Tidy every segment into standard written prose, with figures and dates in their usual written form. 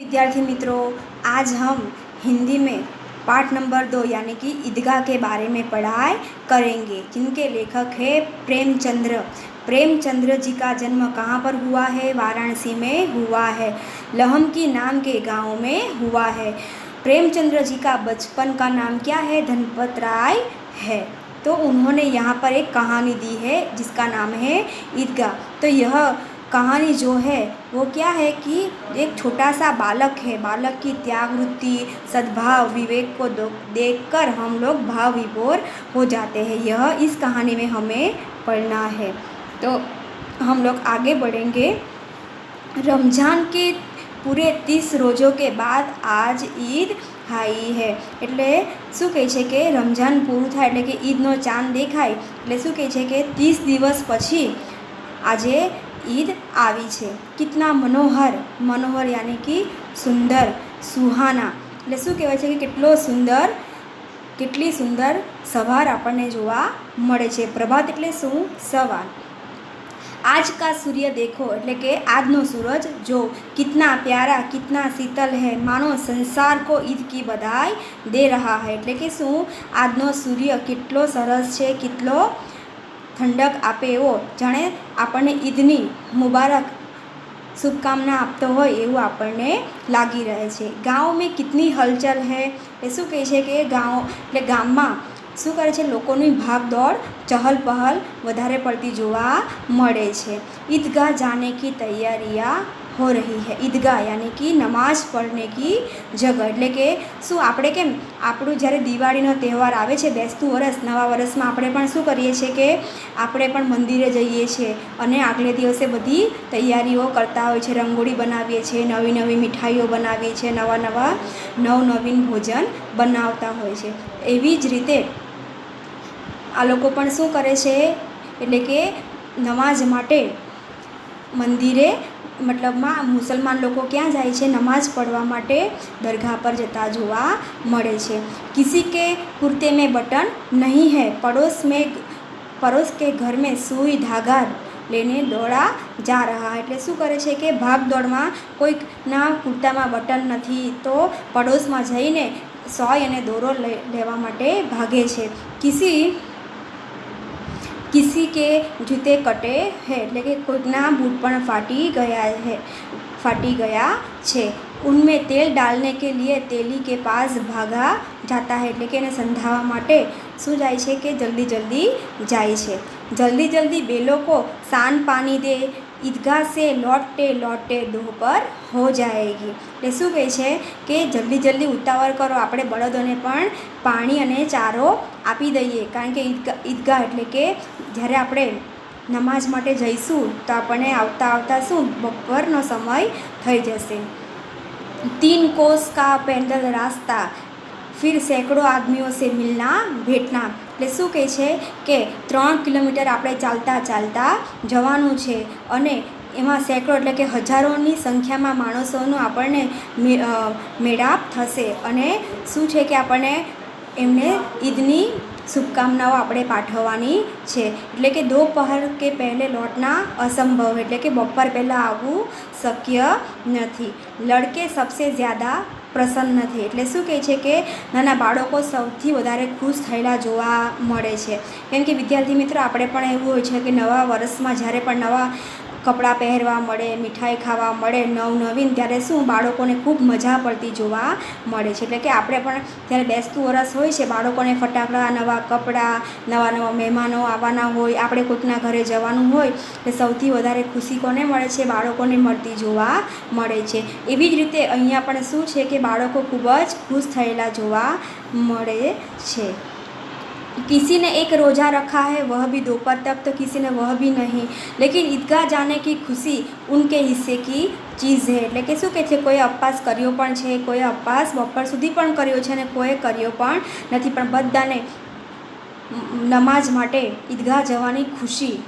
विद्यार्थी मित्रों, आज हम हिंदी में पाठ नंबर 2 यानी कि ईदगाह के बारे में पढ़ाई करेंगे, जिनके लेखक है प्रेमचंद्र। प्रेमचंद्र जी का जन्म कहाँ पर हुआ है? वाराणसी में हुआ है। लहमकी नाम के गांव में हुआ है। प्रेमचंद्र जी का बचपन का नाम क्या है? धनपत राय है। तो उन्होंने यहाँ पर एक कहानी दी है जिसका नाम है ईदगाह। तो यह कहानी जो है वो क्या है कि एक छोटा सा बालक है, बालक की त्याग वृत्ति, सद्भाव, विवेक को देखकर हम लोग भाव विभोर हो जाते हैं। यह इस कहानी में हमें पढ़ना है। तो हम लोग आगे बढ़ेंगे। रमजान के पूरे 30 रोजों के बाद आज ईद आई है। એટલે શું કહે છે કે રમજાન પૂરું થાય એટલે કે ઈદનો ચાંદ દેખાય એટલે શું કહે છે કે 30 દિવસ પછી આજે ईद આવી છે। कितना मनोहर, मनोहर यानी कि सुंदर, सुहाना એટલે શું કહેવાય છે કે કેટલી સુંદર સવાર આપણને જોવા મળે છે। પ્રભાત એટલે શું? સવાર। आज का सूर्य देखो એટલે કે આજનો सूरज जो कितना प्यारा, कितना शीतल है, मानो संसार को ईद की बधाई दे रहा है। એટલે કે શું? આજનો सूर्य કેટલો સરસ છે, કેટલો ठंडक आपे एवो जाने आपने ईदनी मुबारक शुभकामना आपतो होय एवं आपने लागी रहे छे। गाँव में कितनी हलचल है ए शू कहे छे कि गाँव एटले गाममां शू करे छे, लोकोनी भागदौड़, चहल पहल वधारे पड़ती जोवा मळे छे। ईदगाह जाने की तैयारियां हो रही है। ईदगाह यानी कि नमाज पढ़ने की जगह એટલે કે શું આપણે કેમ આપણું જ્યારે દિવાળીનો તહેવાર આવે છે, બેસતું વરસ, નવા વરસમાં આપણે પણ શું કરીએ છીએ કે આપણે પણ મંદિરે જઈએ છીએ અને આગલે દિવસે બધી તૈયારીઓ કરતા હોય છે, રંગોળી બનાવીએ છીએ, નવી નવી મીઠાઈઓ બનાવીએ છીએ, નવનવીન ભોજન બનાવતા હોય છે। એવી જ રીતે આ લોકો પણ શું કરે છે એટલે કે નમાઝ માટે મંદિરે મતલબમાં મુસલમાન લોકો ક્યાં જાય છે? नमाज पढ़वा माटे दरगाह पर जता जोवा मळे छे। किसी के कुर्ते में बटन नहीं है, पड़ोस के घर में सुई धागा लेने दौड़ा जा रहा है। એટલે શું કરે છે કે ભાગ દોડમાં કોઈકના કુર્તામાં બટન નથી તો પડોશમાં જઈને સોય અને દોરો લેવા માટે ભાગે છે। किसी के जूते कटे हैं એટલે કે કોઈકના બૂટ પણ फाटी गया छे। उनमें तेल डालने के लिए तेली के पास भागा जाता है એટલે કે એને संधावा माटे શું જાય છે કે जल्दी જાય છે। जल्दी बेलों को सान पानी दे, ईदगाह से लौटते दोपहर हो जाएगी। એટલે શું કહે છે કે જલ્દી ઉતાવળ કરો, આપણે બળદોને પણ પાણી અને ચારો આપી દઈએ, કારણ કે ઈદગાહ એટલે કે જ્યારે આપણે નમાઝ માટે જઈશું તો આપણને આવતા શું બપોરનો સમય થઈ જશે। 3 कोस का पैदल रास्ता, फिर सैकड़ों आदमियों से मिलना भेटना એટલે શું કહે છે કે 3 કિલોમીટર આપણે ચાલતા જવાનું છે અને એમાં સેંકડો એટલે કે હજારોની સંખ્યામાં માણસોનો આપણને મેળાપ થશે અને શું છે કે આપણને એમને ઈદની શુભકામનાઓ આપણે પાઠવવાની છે। એટલે કે दोपहर के पहले लौटना असंभव એટલે કે બપોર પહેલાં આવવું શક્ય નથી। લડકે સબસે જ્યાદા પ્રસન્ન થે એટલે શું કહે છે કે નાના બાળકો સૌથી વધારે ખુશ થયેલા જોવા મળે છે। કેમ કે વિદ્યાર્થી મિત્રો, આપણે પણ એવું હોય છે કે નવા વર્ષમાં જ્યારે પણ નવા કપડાં પહેરવા મળે, મીઠાઈ ખાવા મળે, નવીન, ત્યારે શું બાળકોને ખૂબ મજા પડતી જોવા મળે છે। એટલે કે આપણે પણ જ્યારે બેસતું વરસ હોય છે, બાળકોને ફટાકડા, નવા કપડાં, નવા મહેમાનો આવવાના હોય, આપણે કોઈકના ઘરે જવાનું હોય એટલે સૌથી વધારે ખુશી કોને મળે છે? બાળકોને મળતી જોવા મળે છે। એવી જ રીતે અહીંયા પણ શું છે કે બાળકો ખૂબ જ ખુશ થયેલા જોવા મળે છે। किसी ने एक रोज़ा रखा है, वह भी दोपहर तक, तो किसी ने वह भी नहीं, लेकिन ईदगाह जाने की खुशी उनके हिस्से की चीज़ है। એટલે કે શું કહે છે, કોઈ ઉપવાસ કર્યો પણ છે, કોઈ ઉપવાસ બપોર સુધી પણ કર્યો છે અને કોઈ કર્યો પણ નથી, પણ બધાને નમાઝ માટે ઈદગાહ જવાની ખુશી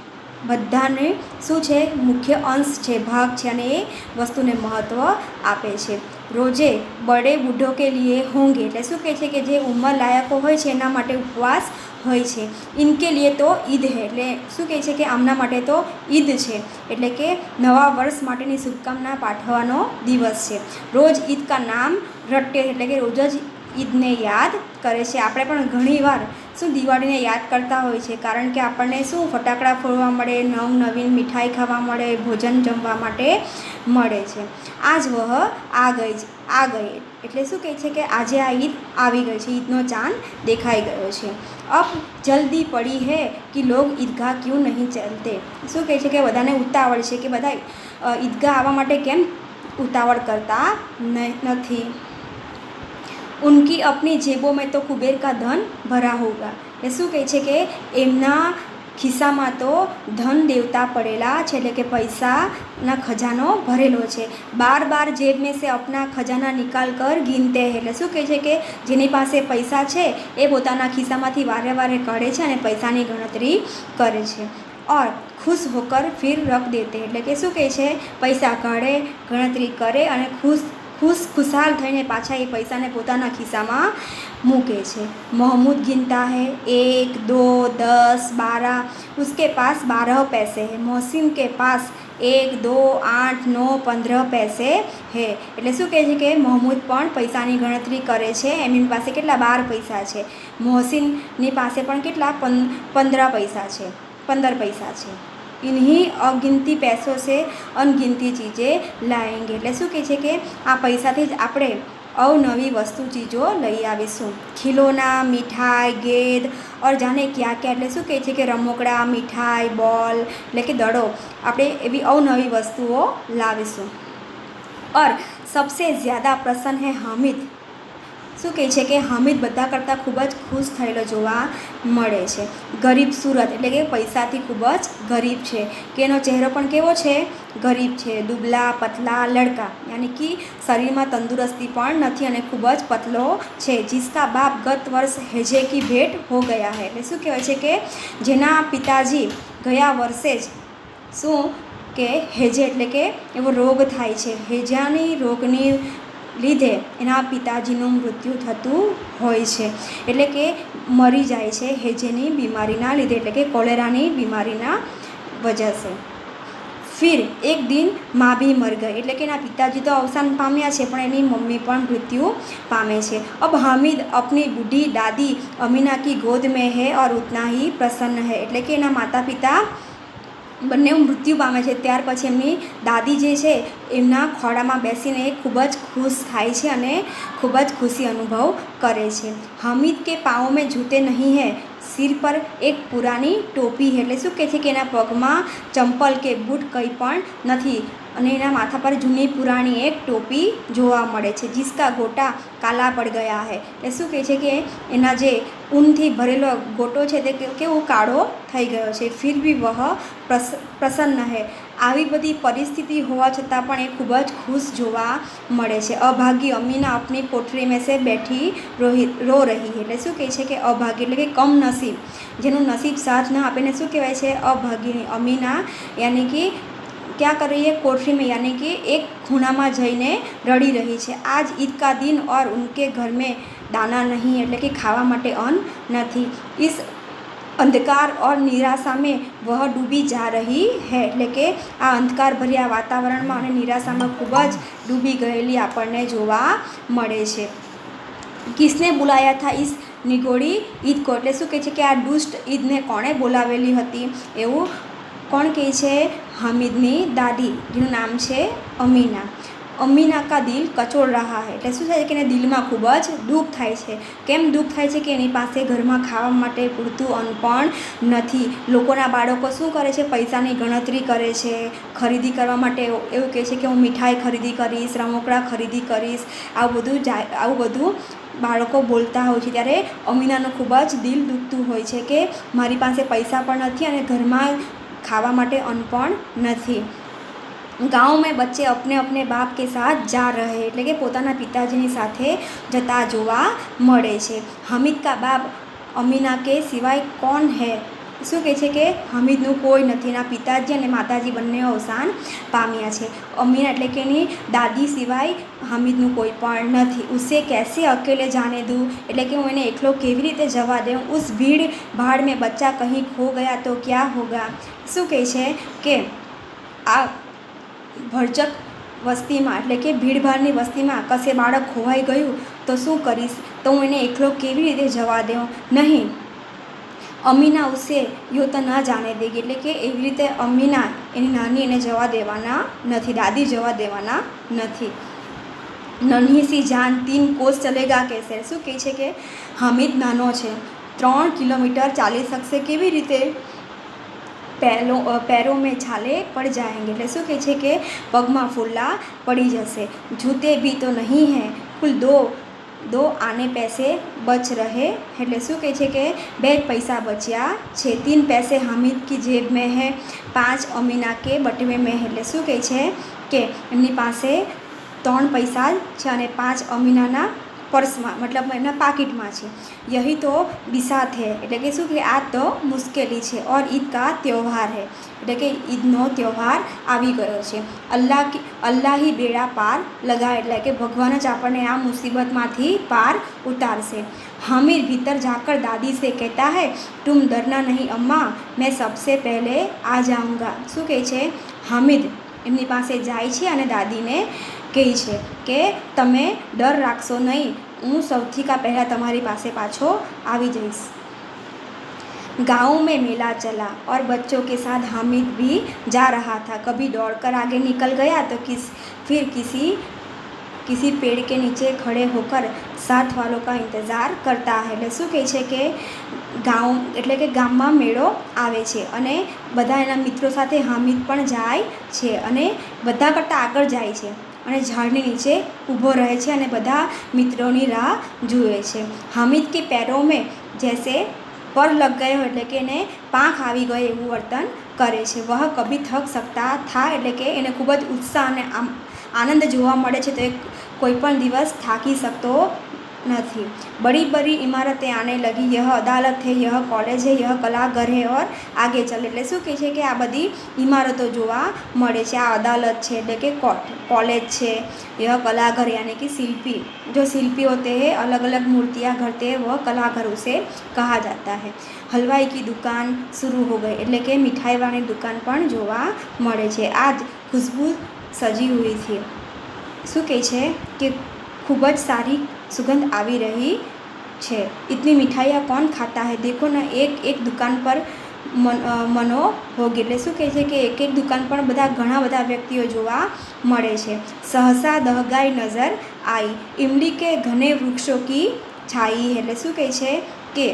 બધાને શું છે? મુખ્ય અંશ છે, ભાગ છે અને એ વસ્તુને મહત્ત્વ આપે છે। રોજે બડે બૂઢો કે લીએ હોંગે એટલે શું કહે છે કે જે ઉંમર લાયકો હોય છે એના માટે ઉપવાસ હોય છે। ઇનકે લીએ તો ઈદ હે, એટલે શું કહે છે કે આમના માટે તો ઈદ છે, એટલે કે નવા વર્ષ માટેની શુભકામના પાઠવવાનો દિવસ છે। રોજ ઈદ કા નામ રટતે, એટલે કે રોજ જ ઈદને યાદ કરે છે। આપણે પણ ઘણીવાર શું દિવાળીને યાદ કરતા હોય છે, કારણ કે આપણને શું ફટાકડા ફોડવા મળે, નવીન મીઠાઈ ખાવા મળે, ભોજન જમવા માટે મળે છે। આજ વહ આ ગઈ, એટલે શું કહે છે કે આજે આ ઈદ આવી ગઈ છે, ઈદનો ચાંદ દેખાઈ ગયો છે। અબ જલ્દી પડી હૈ કે લોગ ઈદગાહ ક્યું નહીં ચલતે, શું કહે છે કે બધાને ઉતાવળ છે કે બધા ઈદગાહ આવવા માટે કેમ ઉતાવળ કરતા નથી। ઉનકી અપની જેબો મેં તો કુબેર કા ધન ભરા હોગા, એ શું કહે છે કે એમના ખિસ્સામાં તો ધન દેવતા પડેલા છે, એટલે કે પૈસાના ખજાનો ભરેલો છે। બાર બાર જેબ મેં સે અપના ખજાના નિકાલ કર ગીનતે હૈ, એટલે શું કહે છે કે જેની પાસે પૈસા છે એ પોતાના ખિસ્સામાંથી વારે વારે કાઢે છે અને પૈસાની ગણતરી કરે છે। ઓર ખુશ હોકર ફિર રખ દેતે, એટલે કે શું કહે છે પૈસા કાઢે, ગણતરી કરે અને ખુશહાલ થઈને પાછા એ પૈસાને પોતાના ખિસ્સામાં મૂકે છે। महमूद गिनता है 1 2 10 12, उसके पास 12 पैसे है। मोहसिन के पास 1 2 8 9 15 पैसे है, એટલે શું કહે છે કે મોહમ્મદ પણ પૈસાની ગણતરી કરે છે, એમની પાસે કેટલા 12 પૈસા છે। મોહસિનની પાસે પણ કેટલા 15 પૈસા છે, 15 પૈસા છે। ઇન્हीं અગિનતી પૈસો સે અનગિનતી ચીજે લાએંગે, એટલે શું કહે છે કે આ પૈસાથી જ આપણે અવનવી વસ્તુ ચીજો લઈ આવીશું। ખિલોના, મીઠાઈ, ગેદ ઓર જાને ક્યાં ક્યાં, એટલે શું કહે છે કે રમકડા, મીઠાઈ, બોલ એટલે કે દડો, આપણે એવી અવનવી વસ્તુઓ લાવીશું। ઓર સબસે જ્યાદા પ્રસન્ન હે હામિદ, શું કહે છે કે હામિદ બધા કરતાં ખૂબ જ ખુશ થયેલો જોવા મળે છે। ગરીબ સુરત, એટલે કે પૈસાથી ખૂબ જ ગરીબ છે, કે એનો ચહેરો પણ કેવો છે ગરીબ છે। દુબલા પતલા લડકા, યાની કે શરીરમાં તંદુરસ્તી પણ નથી અને ખૂબ જ પતલો છે। જિસકા બાપ ગત વર્ષ હેજે કી ભેટ હો ગયા હૈ, એટલે શું કહેવાય છે કે જેના પિતાજી ગયા વર્ષે જ શું કે હેજે, એટલે કે એવો રોગ થાય છે, હેજાની રોગની લીધે એના પિતાજીનું મૃત્યુ થતું હોય છે, એટલે કે મરી જાય છે હેજેની બીમારીના લીધે, એટલે કે કોલેરાની બીમારીના વજહ સે। ફિર એક દિન માँ भी मर गई, એટલે કે એના પિતાજી તો અવસાન પામ્યા છે પણ એની મમ્મી પણ મૃત્યુ પામે છે। अब हामिद अपनी बूढ़ी दादी अमीना की गोद में है और उतना ही प्रसन्न है, એટલે કે એના માતા પિતા બંને મૃત્યુ પામે છે ત્યાર પછી એમની દાદી જે છે એમના ખોળામાં બેસીને ખૂબ જ ખુશ થાય છે અને ખૂબ જ ખુશી અનુભવ કરે છે। હામિદ કે પાँव में जूते नहीं है, સિર પર એક પુરાની ટોપી હે, એટલે શું કહે છે કે એના પગમાં ચંપલ કે બૂટ કંઈ પણ નથી અને એના માથા પર જૂની પુરાણી એક ટોપી જોવા મળે છે। જિસકા ગોટા કાલા પડ ગયા હે, એટલે શું કહે છે કે એના જે ઊનથી ભરેલો ગોટો છે તે કેવો કાળો થઈ ગયો છે। ફિર ભી વહ પ્રસન્ન હે, આવી બધી પરિસ્થિતિ હોવા છતાં પણ એ ખૂબ જ ખુશ જોવા મળે છે। અભાગી અમીના આપની કોઠરી મેં સે બેઠી રો રહી હે, એટલે શું કહે છે કે અભાગી એટલે કે કમ નસીબ, જેનું નસીબ સાથ ના આપે ને શું કહેવાય છે અભાગીની। અમીના યાની કે क्या कर रही है कोठरी में, यानी कि एक ખૂણામાં જઈને રડી રહી છે। આજ ઈદ કા દિન और उनके घर में दाना नहीं, એટલે કે ખાવા માટે અન્ન નથી। इस અંધકાર ઓર નિરાશા મેં વહ ડૂબી જા રહી હૈ, એટલે કે આ અંધકાર ભર્યા વાતાવરણમાં અને નિરાશામાં ખૂબ જ ડૂબી ગયેલી આપણને જોવા મળે છે। કિસને બુલાયા થા ઇસ નિગોડી ઈદ કો, એટલે શું કહે છે કે આ દુષ્ટ ઈદને કોણે બોલાવેલી હતી એવું કોણ કહે છે હામિદની દાદી, જેનું નામ છે અમીના। અમીના કા દિલ કચોળ રહા હૈ, એટલે શું થાય છે કે એને દિલમાં ખૂબ જ દુઃખ થાય છે। કેમ દુઃખ થાય છે કે એની પાસે ઘરમાં ખાવા માટે પૂરતું અન્ન પણ નથી। લોકોના બાળકો શું કરે છે પૈસાની ગણતરી કરે છે, ખરીદી કરવા માટે એવું કહે છે કે હું મીઠાઈ ખરીદી કરીશ, રમકડા ખરીદી કરીશ, આવું બધું બાળકો બોલતા હોય છે। ત્યારે અમીનાનું ખૂબ જ દિલ દુખતું હોય છે કે મારી પાસે પૈસા પણ નથી અને ઘરમાં ખાવા માટે અન્ન પણ નથી। ગાँव में बच्चे अपने अपने बाप के साथ जा रहे, એટલે કે પોતાના પિતાજીની સાથે જતા જોવા મળે છે। હામિદ કા બાપ અમીના કે સિવાય કોણ હૈ, શું કહે છે કે હમીદનું કોઈ નથી, એના પિતાજી અને માતાજી બંને અવસાન પામ્યા છે. અમીના એટલે કે એની દાદી સિવાય હમીદનું કોઈ પણ નથી. ઉસે कैसे अकेले जाने दूँ એટલે કે હું એને એકલો કેવી રીતે જવા દઉં. ઉસ ભીડ ભાડ મેં બચ્ચા કहीं ખો ગયા તો क्या होगा. શું કહે છે કે આ ભરચક વસ્તીમાં એટલે કે ભીડભાડની વસ્તીમાં કશે બાળક ખોવાઈ ગયું તો શું કરીશ, તો હું એને એકલો કેવી રીતે જવા દઉં. નહીં અમીના ઉસે યો તો ના જાણે દેગી એટલે કે એવી રીતે અમીના એની નાની એને જવા દેવાના નથી, દાદી જવા દેવાના નથી. નન્હી સી જાન 3 કોસ ચલેગા कैसे. શું કહે છે કે હામિદ નાનો છે, 3 કિલોમીટર ચાલી શકશે કેવી રીતે. पैरों में छाले पड़ जाएंगे એટલે શું કહે છે કે પગમાં ફૂલા પડી જશે. જૂતે ભી તો નહીં હૈ, કુલ દો આને પૈસે બચ રહે એટલે શું કહે છે કે 2 પૈસા બચ્યા છે. 3 पैसे हामिद की जेब में है, 5 अमीना के बटवे में है એટલે શું કહે છે કે એમની પાસે 3 પૈસા છે અને 5 અમીનાના પર્સમાં મતલબ એમના પાકીટમાં છે. યહી તો બિસાત હે એટલે કે શું કે આ તો મુશ્કેલી છે. ઓર ઈદ કા ત્યોહાર હે એટલે કે ઈદનો ત્યોહાર આવી ગયો છે. અલ્લાહ હી બેડા પાર લગાએ એટલે કે ભગવાન જ આપણને આ મુસીબતમાંથી પાર ઉતારશે. हामिद भीतर जाकर दादी से कहता है तुम डरना नहीं अम्मा, मैं सबसे पहले आ जाऊँगा. શું કહે છે હામિદ એમની પાસે જાય છે અને દાદીને કહે છે કે તમે ડર રાખશો નહીં, હું સૌથી પહેલાં તમારી પાસે પાછો આવી જઈશ. गाँव में मेला चला और बच्चों के साथ हामिद भी जा रहा था. कभी दौड़कर आगे निकल गया तो फिर किसी पेड़ के नीचे खड़े होकर साथ वालों का इंतज़ार करता है. એટલે શું કહે છે કે ગામ એટલે કે ગામમાં મેળો આવે છે અને બધા એના મિત્રો સાથે હામિદ પણ જાય છે અને બધા કરતાં આગળ જાય છે અને ઝાડની નીચે ઊભો રહે છે અને બધા મિત્રોની રાહ જુએ છે. હામિદ કે पैरों में जैसे પર લગ ગયો એટલે કે એને પાંખ આવી ગયો એવું વર્તન કરે છે. વહ કભી થક શકતા થા એટલે કે એને ખૂબ જ ઉત્સાહ અને આનંદ જોવા મળે છે તો એ કોઈ પણ દિવસ થાકી શકતો નથી. बड़ी बड़ी इमारतें आने लगी, यह अदालत है, यह कॉलेज है, यह कलाघर है और आगे चले એટલે શું કહે છે કે આ બધી ઇમારતો જોવા મળે છે. આ અદાલત છે એટલે કે कॉलेज છે, यह कलाघर यानी कि शिल्पी जो शिल्पी होते हैं अलग अलग मूर्तियाँ घड़ते हैं वह कलाघर उसे कहा जाता है. हलवाई की दुकान शुरू हो गई એટલે કે મીઠાઈવાળી દુકાન પણ જોવા મળે છે. આજ खुशबू सजी हुई थी. શું કહે છે કે ખૂબ જ સારી सुगंध આવી રહી છે. इतनी मिठाइयाँ कौन खाता है, देखो ना एक एक दुकान पर મનો હોગી એટલે શું કહે છે કે એક એક દુકાન પણ ઘણા બધા વ્યક્તિઓ જોવા મળે છે. સહસા દહગાઈ નજર आई, इमली के घने वृक्षों की छाई એટલે શું કહે છે કે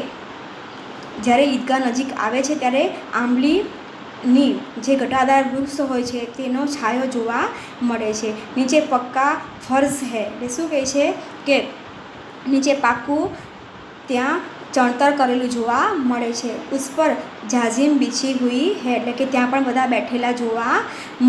જ્યારે ઈદગાહ નજીક આવે છે ત્યારે આંબલીની જે ઘટાદાર વૃક્ષ હોય છે તેનો છાયો જોવા મળે છે. નીચે પક્કા ફર્શ હે એટલે શું કહે છે કે નીચે પાકું ત્યાં ચણતર કરેલું જોવા મળે છે. ઉસ પર જાજીમ બીછી હુઈ હે એટલે કે ત્યાં પણ બધા બેઠેલા જોવા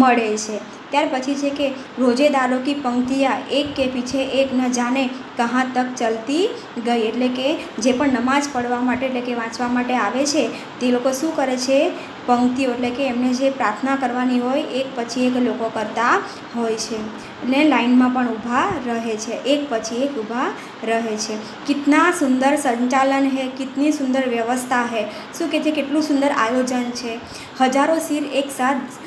મળે છે. ત્યાર પછી છે કે રોજેદારો કી પંક્તિયા એક કે પીછે એક ન જાને કહાં તક ચલતી ગઈ એટલે કે જે પણ નમાઝ પડવા માટે એટલે કે વાંચવા માટે આવે છે તે લોકો શું કરે છે પંક્તિઓ એટલે કે એમને જે પ્રાર્થના કરવાની હોય એક પછી એક લોકો કરતા હોય છે એટલે લાઇનમાં પણ ઊભા રહે છે, એક પછી એક ઊભા રહે છે. કિતના સુંદર સંચાલન है, कितनी सुंदर व्यवस्था है. શું કહે છે કેટલું સુંદર આયોજન છે. હજારો સિર એક સાથ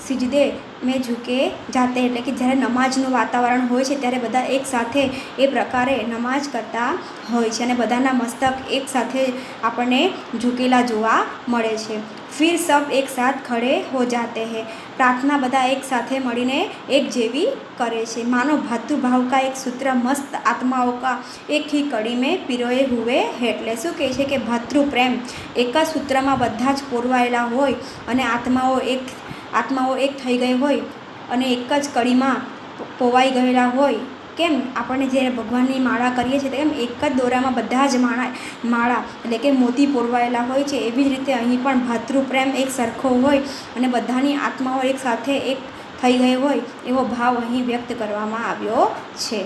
સિજદે મેં ઝૂકે જાતે એટલે કે જ્યારે નમાઝનું વાતાવરણ હોય છે ત્યારે બધા એક સાથે એ પ્રકારે નમાઝ કરતા હોય છે અને બધાના મસ્તક એક સાથે આપણને ઝૂકેલા જોવા મળે છે. फिर सब एक साथ खड़े हो जाते हैं. प्रार्थना બધા એક સાથે મળીને એક જેવી કરે છે. मानो भातृभाव का एक सूत्र मस्त आत्माओं का एक ही कड़ी में पिरोए हुए है એટલે શું કહે છે કે ભાતૃ પ્રેમ એક જ સૂત્રમાં બધા જ પોરવાયેલા હોય અને આત્માઓ એક થઈ ગઈ હોય અને એક જ કડીમાં પોવાઈ ગયેલા હોય. કેમ આપણને જ્યારે ભગવાનની માળા કરીએ છીએ તેમ એક જ દોરામાં બધા જ માળા એટલે કે મોતી પોરવાયેલા હોય છે એવી જ રીતે અહીં પણ ભાતૃપ્રેમ એક સરખો હોય અને બધાની આત્માઓ એક સાથે એક થઈ ગઈ હોય એવો ભાવ અહીં વ્યક્ત કરવામાં આવ્યો છે.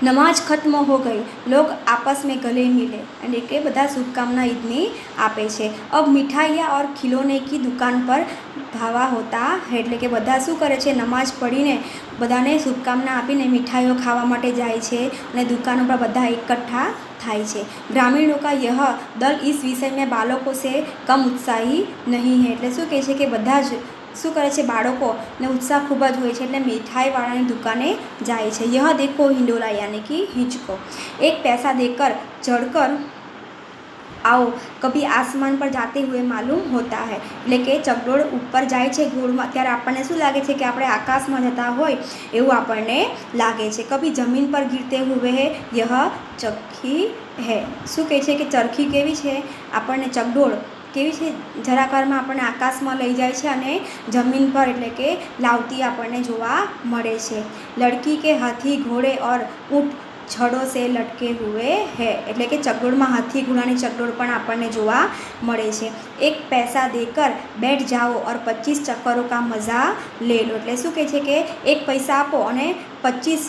नमाज खत्म हो गई, लोग आपस में गले मिले, એટલે કે બધા શુભકામના ઈદની આપે છે। अब मिठाइयाँ और खिलौने की दुकान पर धावा होता है, એટલે કે બધા શું કરે છે, નમાજ પઢીને બધાને શુભકામના આપીને મીઠાઈઓ ખાવા માટે જાય છે અને દુકાનો પર બધા એકઠા થાય છે। ग्रामीणों का यह दल इस विषय में बालकों से कम उत्साही नहीं है, એટલે શું કહે છે કે બધા જ શું કરે છે, બાળકોને ઉત્સાહ ખૂબ જ હોય છે એટલે મીઠાઈવાળાની દુકાને જાય છે। यह देखो हिंडोला यानी कि हिंचको, एक पैसा देकर चढ़कर आओ कभी आसमान पर जाते हुए मालूम होता है, એટલે કે ચકડોળ ઉપર જાય છે ઘોડમાં ત્યારે આપણને શું લાગે છે કે આપણે આકાશમાં જતા હોય એવું આપણને લાગે છે। કભી જમીન પર ગીરતે હુએ હે યહ ચરખી હે, શું કહે છે કે ચરખી કેવી છે, આપણને ચકડોળ કેવી છે, જરાકારમાં આપણને આકાશમાં લઈ જાય છે અને જમીન પર એટલે કે લાવતી આપણને જોવા મળે છે। લડકી કે હાથી ઘોડે ઓર ઊંટ છડો સે લટકે હુએ હે, એટલે કે ચકડોળમાં હાથી ઘોડાની ચકડોળ પણ આપણને જોવા મળે છે। એક પૈસા દેકર બેઠ જાઓ ઓર 25 ચક્કરો કા મજા લે લો, એટલે શું કહે છે કે એક પૈસા આપો અને 25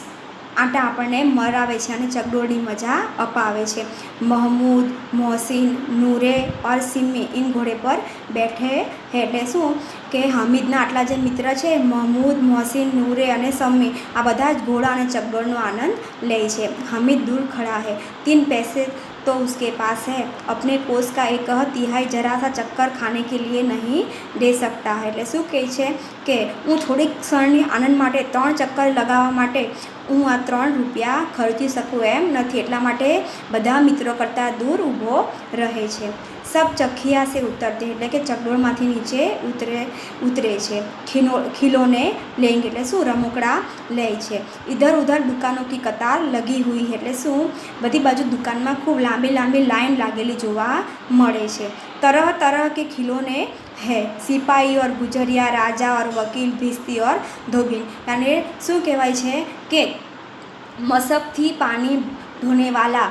આટા આપણને મરાવે છે અને ચકડોળની મજા અપાવે છે। महमूद, मोहसिन, नूरे और सिमी इन घोड़े पर बैठे है, એટલે શું કે હામિદના આટલા જે મિત્ર છે મહમૂદ, મોહસિન, નૂરે અને સમ્મી આ બધા જ ઘોડા અને ચકડોળનો આનંદ લે છે। हामिद दूर खड़ा है, 3 पैसे तो उसके पास है, अपने कोष का एक तिहाई जरा सा चक्कर खाने के लिए नहीं दे सकता है, એટલે શું કહે છે કે હું થોડીક ક્ષણની આનંદ માટે 3 ચક્કર લગાવવા માટે હું આ 3 રૂપિયા ખર્ચી શકું એમ નથી, એટલા માટે બધા મિત્રો કરતાં દૂર ઊભો રહે છે। સબ ચખિયા સે ઉતરતે, એટલે કે ચકડોળમાંથી નીચે ઉતરે છે। ખિલોને લેંગે, એટલે શું રમકડા લે છે। ઇધર ઉધર દુકાનો કી કતાર લગી હુઈ है, એટલે શું બધી બાજુ દુકાનમાં ખૂબ લાંબી લાંબી લાઈન લાગેલી જોવા મળે છે। तरह तरह के खिलौने है, सिपाही और गुजरिया, राजा और वकील, भिस्ती और धोबिन, यानी શું કહેવાય છે કે મશકથી પાણી ધોने वाला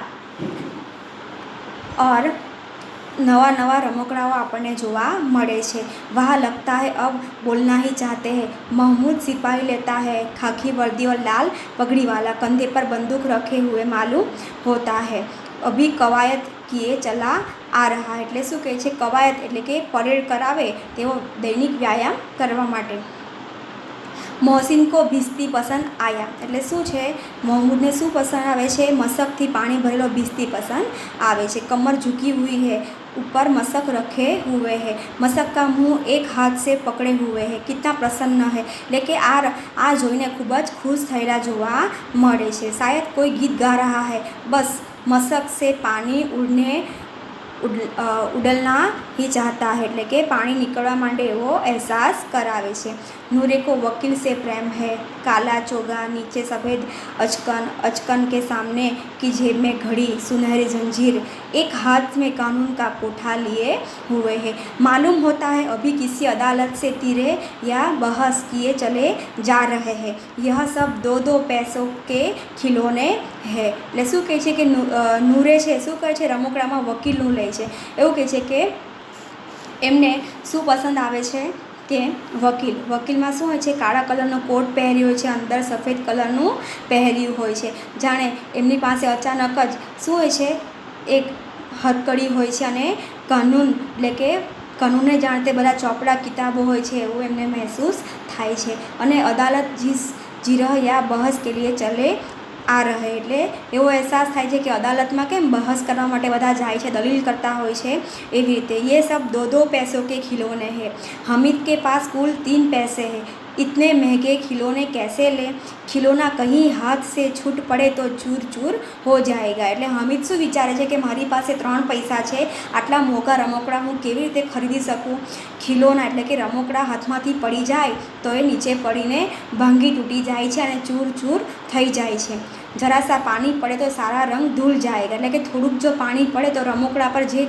और नवा नवा रमकड़ाओं આપણને જોવા મળે છે। वहाँ लगता है अब बोलना ही चाहते हैं, महमूद सिपाही लेता है खाकी वर्दी और लाल पगड़ी वाला, कंधे पर बंदूक रखे हुए मालूम होता है, अभी कवायद किए चला आ रहा है, એટલે શું કહે છે કવાયત એટલે કે પરેડ કરાવે તેવો દૈનિક વ્યાયામ કરવા માટે। મોહસિન કો ભીસ્તી પસંદ આયા, એટલે શું છે મોહમ્મદને શું પસંદ આવે છે, મશકથી પાણી ભરેલો ભીસ્તી પસંદ આવે છે। कमर झुकी हुई है, ऊपर मशक रखे हुए हैं, मशक का मुंह एक हाथ से पकड़े हुए हैं, कितना प्रसन्न है, એટલે કે આ જોઈને ખૂબ જ ખુશ થયેલા જોવા મળે છે। शायद कोई गीत गा रहा है, बस मशक से पानी उड़ना ही चाहता है, એટલે કે પાણી નીકળવા માટે એવો અહેસાસ કરાવે છે। नूरे को वकील से प्रेम है, काला चोगा, नीचे सफ़ेद अचकन के सामने की जेब में घड़ी, सुनहरी जंजीर, एक हाथ में कानून का कोठा लिए हुए है, मालूम होता है अभी किसी अदालत से तीरे या बहस किए चले जा रहे हैं, यह सब 2-2 पैसों के खिलौने है, એટલે શું કહે છે કે નૂરે છે શું કહે છે રમકડામાં વકીલનું લે છે, એવું કહે છે કે એમને શું પસંદ આવે છે કે વકીલમાં શું હોય છે, કાળા કલરનો કોટ પહેર્યો હોય છે, અંદર સફેદ કલરનું પહેર્યું હોય છે, જાણે એમની પાસે અચાનક જ શું હોય છે એક હથકડી હોય છે અને કાનૂન એટલે કે કાનૂને જાણતે બધા ચોપડા કિતાબો હોય છે એવું એમને મહેસૂસ થાય છે। અને અદાલત જીરહ યા બહસ કે લીએ ચલે આ રહે, એટલે એવો અહેસાસ થાય છે કે અદાલતમાં કેમ બહસ કરવા માટે બધા જાય છે, દલીલ કરતા હોય છે એવી રીતે। ये सब 2-2 पैसों के खिलौने हैं, हामिद के पास कुल 3 पैसे हैं, इतने महंगे खिलौने कैसे ले, खिलौना कहीं हाथ से छूट पड़े तो चूर चूर हो जाएगा, એટલે હામિદ શું વિચારે છે કે મારી પાસે 3 પૈસા છે, આટલા મોંઘા રમકડા હું કેવી રીતે ખરીદી શકું। ખિલોના એટલે કે રમકડા હાથમાંથી પડી જાય તો એ નીચે પડીને ભાંગી તૂટી જાય છે અને ચૂર ચૂર થઈ જાય છે। જરા સા પાણી પડે તો સારા રંગ ધૂલ જાયગા, એટલે કે થોડુંક જો પાણી પડે તો રમકડા પર જે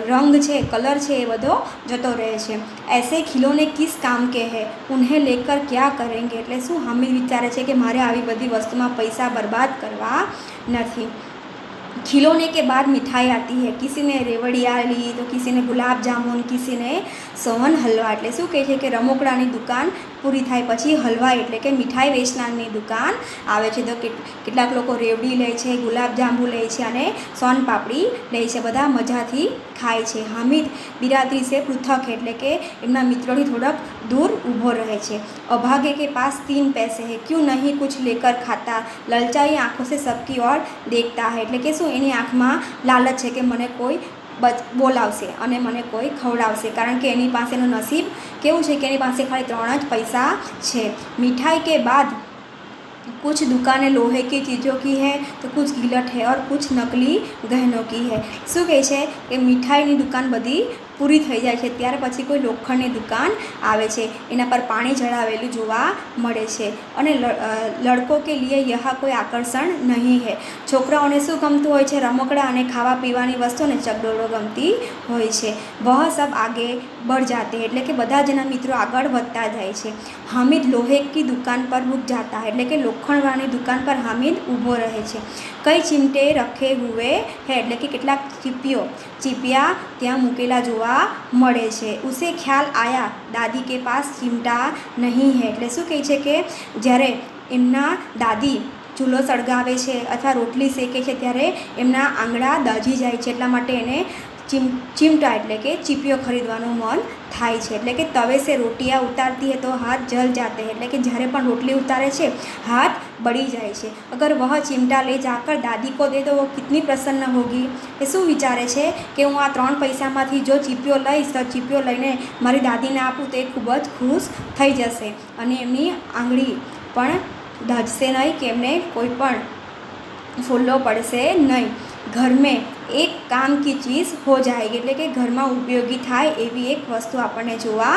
રંગ છે કલર છે એ બધો જતો રહે છે। ऐसे खिलौने किस काम के है, उन्हें लेकर क्या करेंगे, એટલે શું હામિદ વિચારે છે કે મારે આવી બધી વસ્તુમાં પૈસા બરબાદ કરવા નથી। खिलौने के बाद मिठाई आती है, किसी ने रेवड़िયા ली तो किसी ने गुलाब जामुन, किसी ने સોહન હલવા. એટલે શું કહે છે કે રમકડાની દુકાન પૂરી થાય પછી હલવા એટલે કે મીઠાઈ વેચનારની દુકાન આવે છે. તો કેટલાક લોકો રેવડી લે છે, ગુલાબ જાંબુ લે છે અને સોન પાપડી લે છે. બધા મજાથી ખાય છે. હામિદ બિરાદરી સે પૃથક એટલે કે એમના મિત્રોથી થોડોક દૂર ઊભો રહે છે. અભાગે કે પાસ 3 પૈસે હે, ક્યું નહીં કુછ લેકર ખાતા, લલચાઈ આંખો સે સબકી ઓર દેખતા હે. એટલે કે શું, એની આંખમાં લાલચ છે કે મને કોઈ બોલાવશે અને મને કોઈ ખવડાવશે, કારણ કે એની પાસેનું નસીબ કેવું છે કે એની પાસે ખાલી 3 જ પૈસા છે. મીઠાઈ કે બાદ कुछ दुकानें लोहे की चीज़ों की है तो कुछ गिलट है और कुछ नकली गहनों की है. શું કહે છે કે મીઠાઈની દુકાન બધી પૂરી થઈ જાય છે, ત્યાર પછી કોઈ લોખંડની દુકાન આવે છે, એના પર પાણી ચડાવેલું જોવા મળે છે. અને લડકો કે લીએ યહ કોઈ આકર્ષણ નહીં હે. છોકરાઓને શું ગમતું હોય છે? રમકડા અને ખાવા પીવાની વસ્તુને ચકડોળો ગમતી હોય છે. વહ સબ આગે बढ़ जाते એટલે કે બધા જ એના મિત્રો આગળ વધતા જાય છે. હામિદ લોહે કી દુકાન પર રૂક જાતા હૈ એટલે કે લોખંડવાળાની દુકાન પર હામિદ ઊભો રહે છે. કઈ ચીમટે રખે હુએ હે એટલે કે કેટલાક ચીપિયા ત્યાં મૂકેલા જોવા મળે છે. ઉસે ખ્યાલ આયા દાદી કે પાસ ચીમટા નહીં હે એટલે શું કહે છે કે જ્યારે એમના દાદી ચૂલો સળગાવે છે અથવા રોટલી શેકે છે ત્યારે એમના આંગળા દાઝી જાય છે, એટલા માટે એને ચીમટા એટલે કે ચીપિયો ખરીદવાનું મન થાય છે. એટલે કે તવે સે રોટિયા ઉતારતી હે તો હાથ જલ જાતે હે એટલે કે જ્યારે પણ રોટલી ઉતારે છે હાથ બળી જાય છે. અગર વહ ચીમટા લે જાકર દાદી કો દે તો वो कितनी प्रसन्न होगी. એ શું વિચારે છે કે હું આ 3 પૈસામાંથી જો ચીપિયો લઈશ તો ચીપિયો લઈને મારી દાદીને આપું તો એ ખૂબ જ ખુશ થઈ જશે અને એમની આંગળી પણ દાઝશે નહીં કે એમને કોઈ પણ ફૂલ્લો પડશે નહીં. घर में એક કામ કી ચીઝ હો જાયગી એટલે કે ઘરમાં ઉપયોગી થાય એવી એક વસ્તુ આપણને જોવા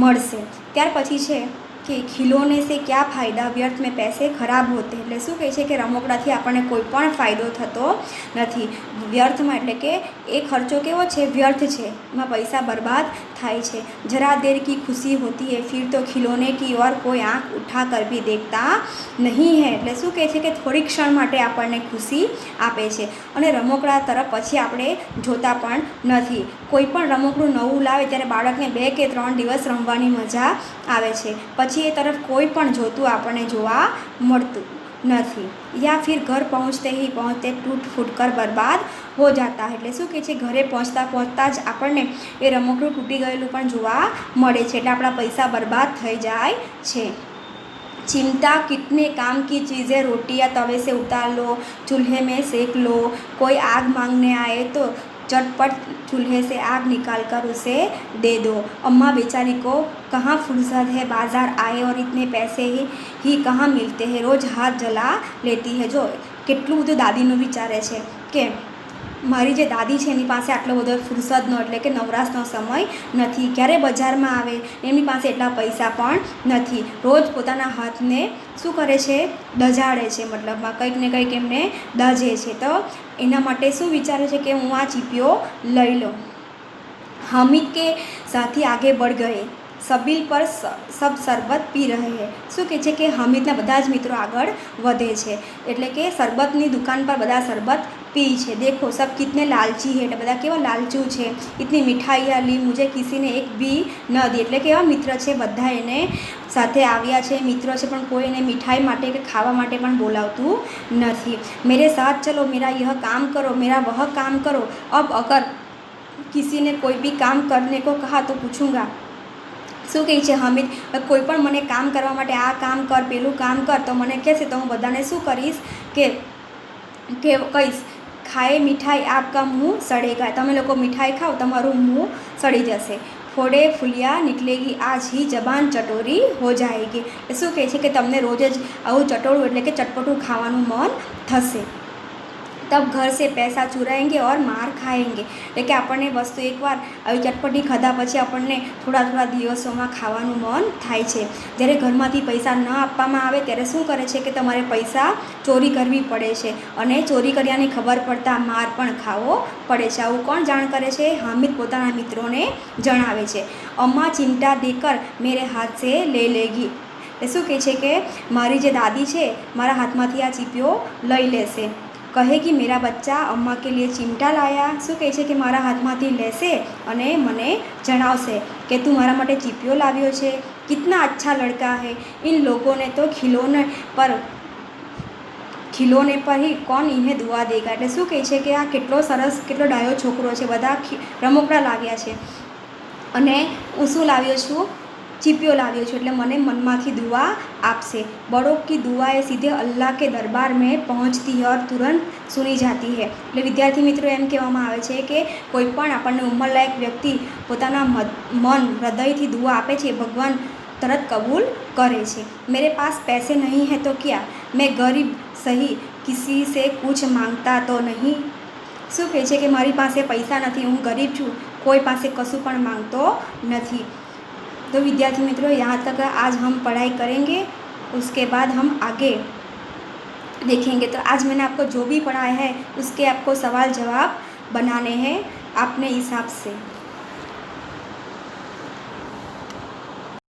મળશે. ત્યાર પછી છે કે ખિલોને સે ક્યા ફાયદા વ્યર્થ મેં પૈસે ખરાબ હોતે એટલે શું કહે છે કે રમકડાથી આપણને કોઈ પણ ફાયદો થતો નથી. વ્યર્થમાં એટલે કે એ ખર્ચો કેવો છે? વ્યર્થ છે, એમાં પૈસા બરબાદ થાય છે. જરા દેર કી ખુશી હોતી હૈ ફિર તો ખિલોને કી ઓર કોઈ આંખ ઉઠા કર ભી દેખતા નહીં હૈ એટલે શું કહે છે કે થોડી ક્ષણ માટે આપણને ખુશી આપે છે અને રમકડા તરફ પછી આપણે જોતા પણ નથી. કોઈ પણ રમકડું નવું લાવે ત્યારે બાળકને 2 કે 3 દિવસ રમવાની મજા આવે છે, પછી એ તરફ કોઈ પણ જોતું આપણને જોવા મળતું નથી. યા ફિર ઘર પહોંચતે ટૂટ ફૂટ કર બરબાદ હો જાતા એટલે શું કહે છે ઘરે પહોંચતા જ આપણને એ રમકડું તૂટી ગયેલું પણ જોવા મળે છે, એટલે આપણા પૈસા બરબાદ થઈ જાય છે. चिमटा कितने काम की चीज़ें, रोटियां तवे से उतार लो, चूल्हे में सेक लो, कोई आग मांगने आए तो चटपट चूल्हे से आग निकाल कर उसे दे दो. अम्मा बेचारी को कहाँ फुर्सत है, बाज़ार आए और इतने पैसे ही कहाँ मिलते हैं, रोज़ हाथ जला लेती है. જો કેટલું બધું દાદીનું વિચારે છે કે મારી જે દાદી છે એની પાસે આટલો બધો ફુરસદનો એટલે કે નવરાશનો સમય નથી, ક્યારે બજારમાં આવે, એમની પાસે એટલા પૈસા પણ નથી, રોજ પોતાના હાથને શું કરે છે? દજાડે છે, મતલબમાં કંઈક ને કંઈક એમને દાઝે છે. તો એના માટે શું વિચારે છે કે હું આ ચીપિયો લઈ લઉં. હામિદ કે સાથી આગે बढ़ गए, સબીલ પર સબ શરબત પી રહે હે. શું કહે છે કે હામિદના બધા જ મિત્રો આગળ વધે છે એટલે કે શરબતની દુકાન પર બધા શરબત પી છે. દેખો સબ કિતને લાલચી હે એટલે બધા કેવા લાલચુ છે. ઇતની મીઠાઈયા લી મુझे કિસી ને એક બી ન દી એટલે કેવા મિત્ર છે, બધા એને સાથે આવ્યા છે, મિત્રો છે, પણ કોઈ એને મીઠાઈ માટે કે ખાવા માટે પણ બોલાવતું નથી. મેરે સાથ ચલો, મેરા યહ કામ કરો, મેરા વહ કામ કરો. અબ અગર કિસી ને કોઈ ભી કામ કરને કો કહા તો પૂછુંગા. શું કહે છે હામિદ, કોઈ પણ મને કામ કરવા માટે આ કામ કર, પેલું કામ કર તો મને કહેશે તો હું બધાને શું કરીશ કે કહીશ ખાए મીઠાઈ આપકા મુંહ સડેગા, તમે લોકો મીઠાઈ ખાઓ તમારું મુંહ સડી જશે. ફોડે ફૂલિયા નીકળેગી આજ હી જબાન ચટોરી હો જાએગી. એ શું કહે છે કે તમને રોજ જ આવું ચટોરું એટલે કે ચટપટું ખાવાનું મન થશે. તબ ઘર સે પૈસા ચુરાएंगे और मार खाएंगे એટલે કે આપણને વસ્તુ એકવાર આવી ચટપટી ખાધા પછી આપણને થોડા દિવસોમાં ખાવાનું મન થાય છે. જ્યારે ઘરમાંથી પૈસા ન આપવામાં આવે ત્યારે શું કરે છે કે તમારે પૈસા ચોરી કરવી પડે છે અને ચોરી કર્યાની ખબર પડતા માર પણ ખાવો પડે છે. આવું કોણ જાણ કરે છે? હામિદ પોતાના મિત્રોને જણાવે છે. અમ્મા ચિમટા દેકર મેરે હાથ સે લે લેગી. એ શું કહે છે કે મારી જે દાદી છે મારા હાથમાંથી આ ચીપિયો લઈ લેશે. કહે કે મેરા બચ્ચા અમ્મા કે લીએ ચિમટા લાયા. શું કહે છે કે મારા હાથમાંથી લેશે અને મને જણાવશે કે તું મારા માટે ચીપિયો લાવ્યો છે. કિતના અચ્છા લડકા હૈ. इन लोगों ने तो खिलौने પર ही કોણ ઇન્હે દુઆ દેગા. એટલે શું કહે છે કે આ કેટલો સરસ કેટલો ડાયો છોકરો છે. બધા રમકડા લાવ્યા છે અને હું શું લાવ્યો છું, ચીપિયો લાવ્યો છું, એટલે મને મનમાંથી દુઆ આપશે. બડો કી દુઆ એ સીધે અલ્લાહ કે દરબાર મેં પહોંચતી હૈ ઓર તુરંત સુની જાતી હૈ. એટલે વિદ્યાર્થી મિત્રો એમ કહેવામાં આવે છે કે કોઈ પણ આપણને ઉંમરલાયક વ્યક્તિ પોતાના મન હૃદયથી દુઆ આપે છે, ભગવાન તરત કબૂલ કરે છે. મેરે પાસ પૈસે નહીં હૈ તો ક્યા, મેં ગરીબ સહી કિસી સે કુછ માંગતા તો નહીં. શું કહે છે કે મારી પાસે પૈસા નથી, હું ગરીબ છું, કોઈ પાસે કશું પણ માંગતો નથી. तो विद्यार्थी मित्रों यहाँ तक आज हम पढ़ाई करेंगे, उसके बाद हम आगे देखेंगे. तो आज मैंने आपको जो भी पढ़ाया है उसके आपको सवाल जवाब बनाने हैं अपने हिसाब से.